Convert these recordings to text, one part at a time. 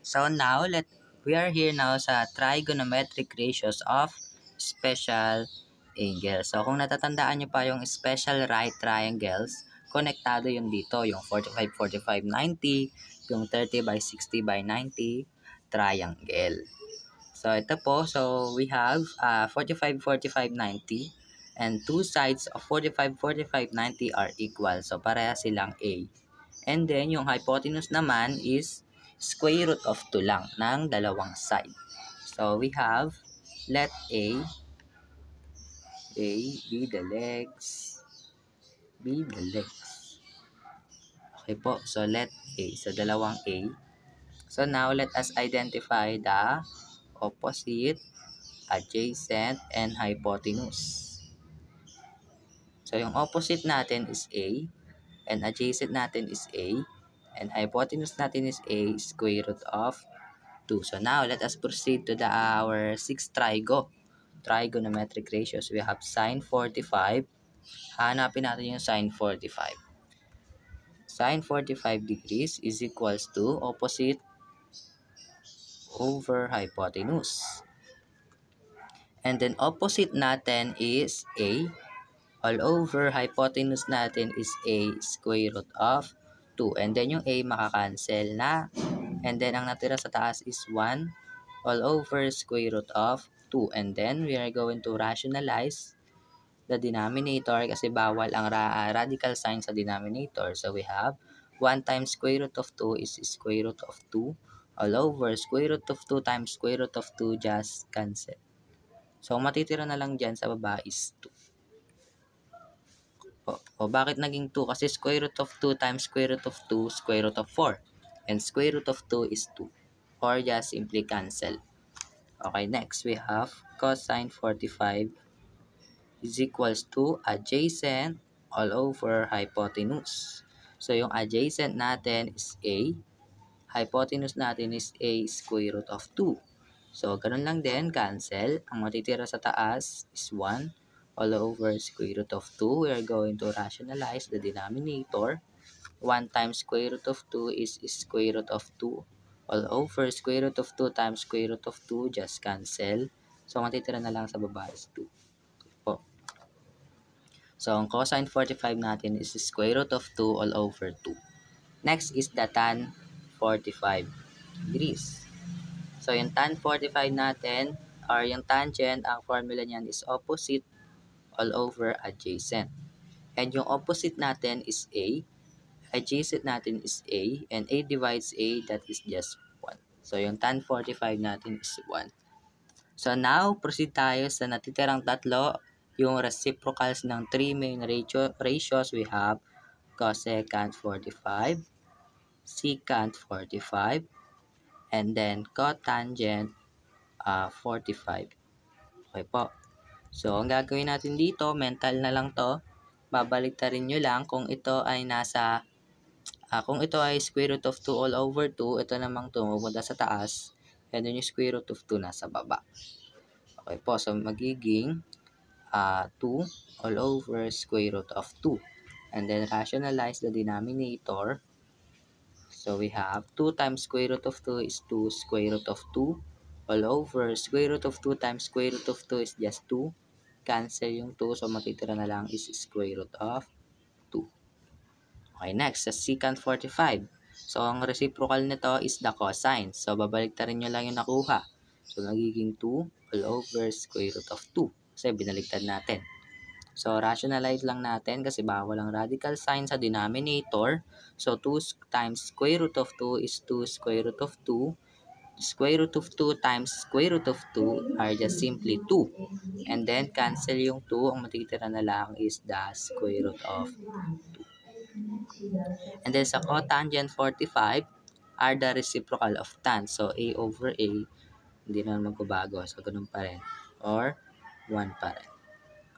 So now we are here now sa trigonometric ratios of special angles. So kung natatandaan nyo pa yung special right triangles, konektado yung dito, yung 45, 45, 90, yung 30 by 60 by 90 triangle. So ito po, so we have 45, 45, 90 and two sides of 45, 45, 90 are equal. So pareha silang A. And then yung hypotenuse naman is square root of 2 lang ng dalawang side. So we have let A be the legs, Okay po, so let A, so dalawang A. So now let us identify the opposite, adjacent, and hypotenuse. So yung opposite natin is A, and adjacent natin is A, and hypotenuse natin is A square root of 2. So now let us proceed to our sixth trigonometric ratios. We have sine 45. Hanapin natin yung sine 45. Sine 45 degrees is equals to opposite over hypotenuse. And then opposite natin is A. All over hypotenuse natin is A square root of 2. And then yung A makakancel na. And then ang natira sa taas is 1 all over square root of 2. And then we are going to rationalize the denominator kasi bawal ang radical sign sa denominator. So we have 1 times square root of 2 is square root of 2 all over square root of 2 times square root of 2, just cancel. So matitira na lang dyan sa baba is 2. O bakit naging 2? Kasi square root of 2 times square root of 2, square root of 4. And square root of 2 is 2. Or just simply cancel. Okay, next we have cosine 45 is equals to adjacent all over hypotenuse. So yung adjacent natin is A. Hypotenuse natin is A square root of 2. So ganun lang din, cancel. Ang matitira sa taas is 1 all over square root of 2. We are going to rationalize the denominator. 1 times square root of 2 is square root of 2 all over square root of 2 times square root of 2, just cancel. So matitira na lang sa baba is 2 po. So ang cosine 45 natin is square root of 2 all over 2. Next is the tan 45 degrees. So yung tan 45 natin, or yung tangent, ang formula niyan is opposite all over adjacent. And yung opposite natin is A, adjacent natin is A, and A divides A, that is just 1. So yung tan 45 natin is 1. So now, proceed tayo sa natitirang tatlo, yung reciprocals ng 3 main ratios. We have cosecant 45, secant 45, and then cotangent 45. Okay po. So, ang gagawin natin dito, mental na lang to. Babaliktarin nyo lang kung ito ay kung ito ay square root of 2 all over 2, ito namang 2 pupunta sa taas, and then yung square root of 2 nasa baba. Okay po, so magiging 2 all over square root of 2. And then rationalize the denominator. So we have 2 times square root of 2 is 2 square root of 2 all over square root of 2 times square root of 2 is just 2. Cancel yung 2, so matitira na lang is square root of 2. Okay, next, sa secant 45. So, ang reciprocal nito is the cosine. So, babaliktarin nyo lang yung nakuha. So, nagiging 2 all over square root of 2. Kasi binaligtad natin. So, rationalize lang natin kasi bawal ang radical sign sa denominator. So, 2 times square root of 2 is 2 square root of 2. Square root of 2 times square root of 2 are just simply 2. And then, cancel yung 2. Ang matitira na lang is the square root of 2. And then, sa cotangent 45 are the reciprocal of tan. So, A over A, hindi na magbabago. So, ganun pa rin. Or, 1 pa rin.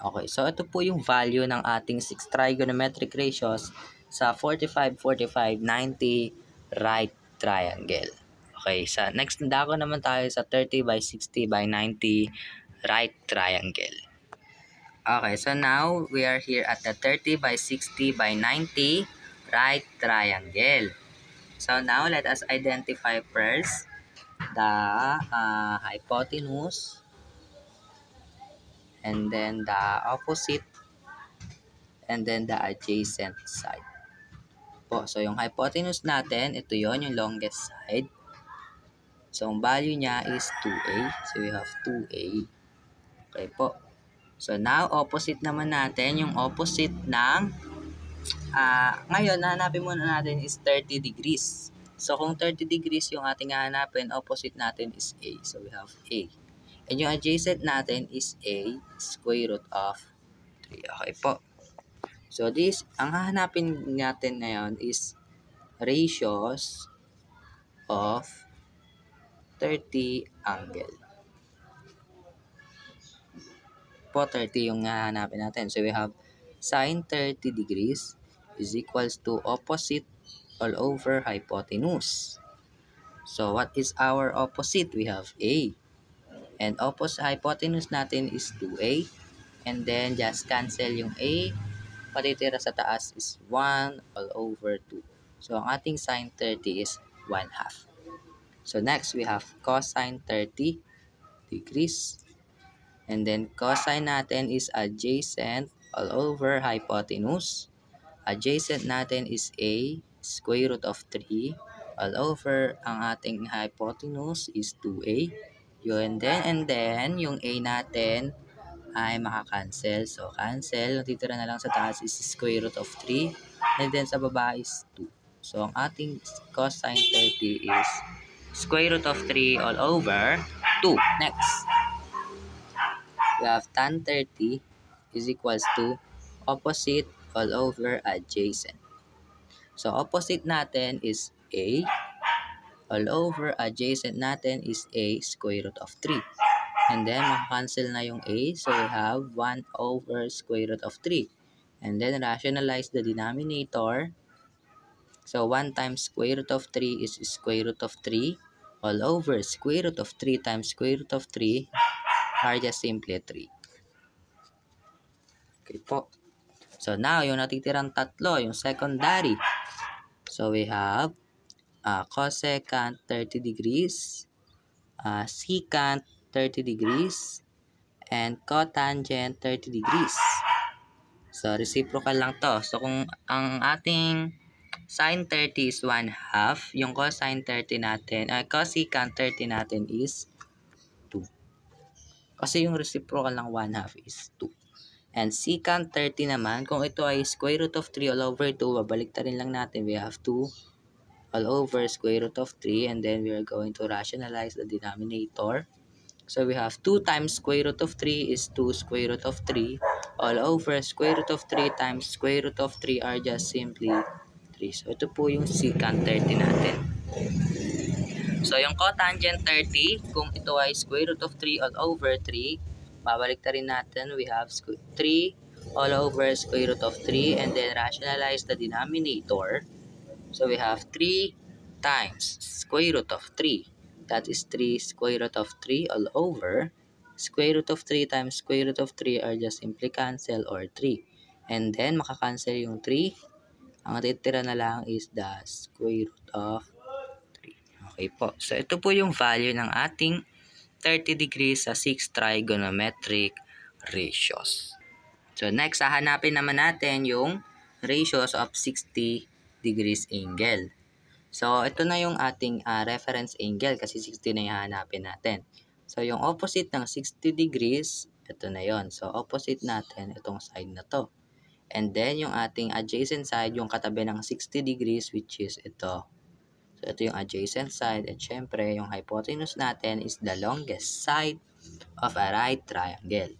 Okay, so ito po yung value ng ating 6 trigonometric ratios sa 45, 45, 90 right triangle. Okay, sa next dako naman tayo sa 30 by 60 by 90 right triangle. Okay, so now we are here at the 30 by 60 by 90 right triangle. So now let us identify first the hypotenuse, and then the opposite, and then the adjacent side. Po, so yung hypotenuse natin, ito yon yung longest side. So, ang value niya is 2a. So, we have 2a. Okay po. So, now, opposite naman natin, yung opposite ng, ngayon, nahanapin muna natin is 30 degrees. So, kung 30 degrees yung ating hahanapin, opposite natin is a. So, we have a. And yung adjacent natin is a square root of 3. Okay po. So, this, ang hahanapin natin ngayon is ratios of 30 angle. Po, 30 yung hahanapin natin. So, we have sine 30 degrees is equals to opposite all over hypotenuse. So, what is our opposite? We have a. And opposite hypotenuse natin is 2a. And then, just cancel yung a. Patitira sa taas is 1 all over 2. So, ang ating sine 30 is 1/2. So, next, we have cosine 30 degrees. And then, cosine natin is adjacent all over hypotenuse. Adjacent natin is a square root of 3 all over ang ating hypotenuse is 2a. Yun, and then, yung a natin ay makakancel. So, cancel. Natitira na lang sa taas is square root of 3. And then, sa baba is 2. So, ang ating cosine 30 is square root of 3 all over 2. Next, we have tan 30 is equals to opposite all over adjacent. So, opposite natin is a. All over adjacent natin is a square root of 3. And then, makacancel na yung a. So, we have 1 over square root of 3. And then, rationalize the denominator. So, 1 times square root of 3 is square root of 3. All over square root of 3 times square root of 3 are just simply 3. Okay po. So, now, yung natitirang tatlo, yung secondary. So, we have cosecant 30 degrees, secant 30 degrees, and cotangent 30 degrees. So, reciprocal lang to. So, kung ang ating sine 30 is 1/2, yung cosine 30 natin, cosecant 30 natin is 2. Kasi yung reciprocal ng 1/2 is 2. And secant 30 naman, kung ito ay square root of 3 all over 2, babalik rin lang natin. We have 2 all over square root of 3, and then we are going to rationalize the denominator. So we have 2 times square root of 3 is 2 square root of 3 all over square root of 3 times square root of 3 are just simply 3. So ito po yung secant 30 natin. So yung cotangent 30, kung ito ay square root of 3 all over 3, babalik rin natin. We have 3 all over square root of 3, and then rationalize the denominator. So we have 3 times square root of 3. That is 3 square root of 3 all over. Square root of 3 times square root of 3 are just simply cancel or 3. And then makakancel yung 3. Ang natitira na lang is the square root of 3. Okay po. So ito po yung value ng ating 30 degrees sa 6 trigonometric ratios. So next, hahanapin naman natin yung ratios of 60 degrees angle. So ito na yung ating reference angle kasi 60 na yung hahanapin natin. So yung opposite ng 60 degrees, ito na yon. So opposite natin itong side na to. And then yung ating adjacent side, yung katabi ng 60 degrees, which is ito. So, ito yung adjacent side. At syempre, yung hypotenuse natin is the longest side of a right triangle.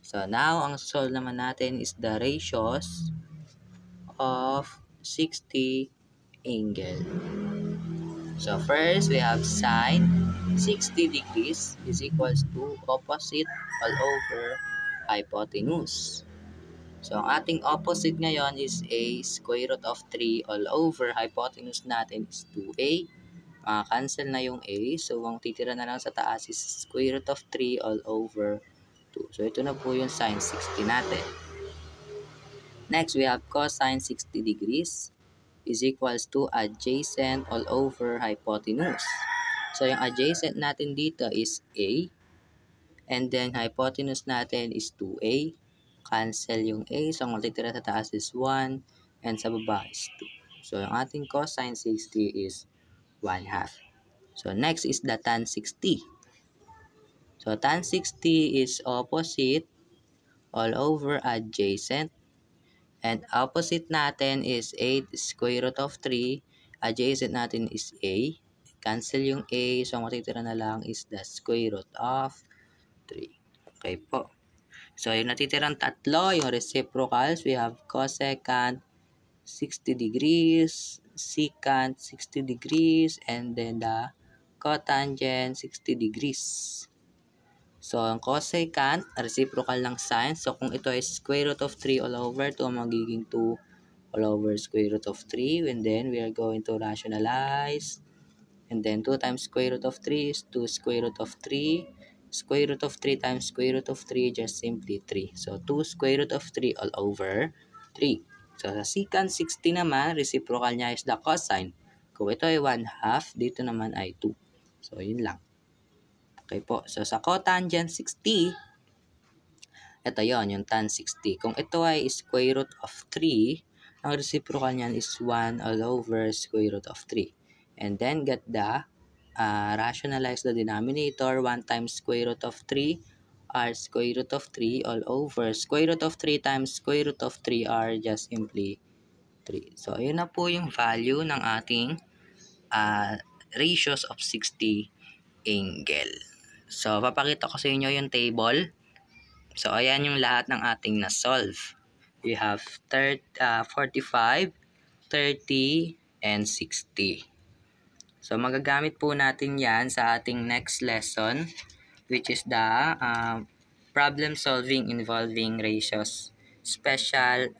So, now, ang solve naman natin is the ratios of 60 angle. So, first, we have sine 60 degrees is equals to opposite all over hypotenuse. So, ang ating opposite ngayon is a square root of 3 all over. Hypotenuse natin is 2a. Cancel na yung a. So, ang titira na lang sa taas is square root of 3 all over 2. So, ito na po yung sine 60 natin. Next, we have cosine 60 degrees is equals to adjacent all over hypotenuse. So, yung adjacent natin dito is A. And then, hypotenuse natin is 2A. Cancel yung A. So, ang matitira sa taas is 1. And sa baba is 2. So, yung ating cosine 60 is 1/2. So, next is the tan 60. So, tan 60 is opposite all over adjacent. And opposite natin is 8 square root of 3. Adjacent natin is A. Cancel yung A. So, ang matitira na lang is the square root of 3. Okay po. So, yung natitirang tatlo, yung reciprocals, we have cosecant 60 degrees, secant 60 degrees, and then the cotangent 60 degrees. So, ang cosecant, reciprocal ng sine. So, kung ito ay square root of 3 all over 2, magiging 2 all over square root of 3. And then, we are going to rationalize. And then, 2 times square root of 3 is 2 square root of 3. Square root of 3 times square root of 3, just simply 3. So, 2 square root of 3 all over 3. So, sa secant 60 naman, reciprocal niya is the cosine. Kung ito ay 1/2, dito naman ay 2. So, yun lang. Okay po. So, sa cotangent 60, ito yon yung tan 60. Kung ito ay square root of 3, ang reciprocal niyan is 1 all over square root of 3. And then, get the rationalize the denominator. 1 times square root of 3 are square root of 3 all over square root of 3 times square root of 3 are just simply 3. So, yun na po yung value ng ating ratios of 60 angle. So, papakita ko sa inyo yung table. So, ayan yung lahat ng ating na-solve. We have 45, 30, and 60. So, magagamit po natin yan sa ating next lesson, which is the problem solving involving ratios, special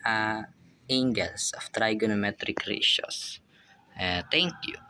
angles of trigonometric ratios. Thank you.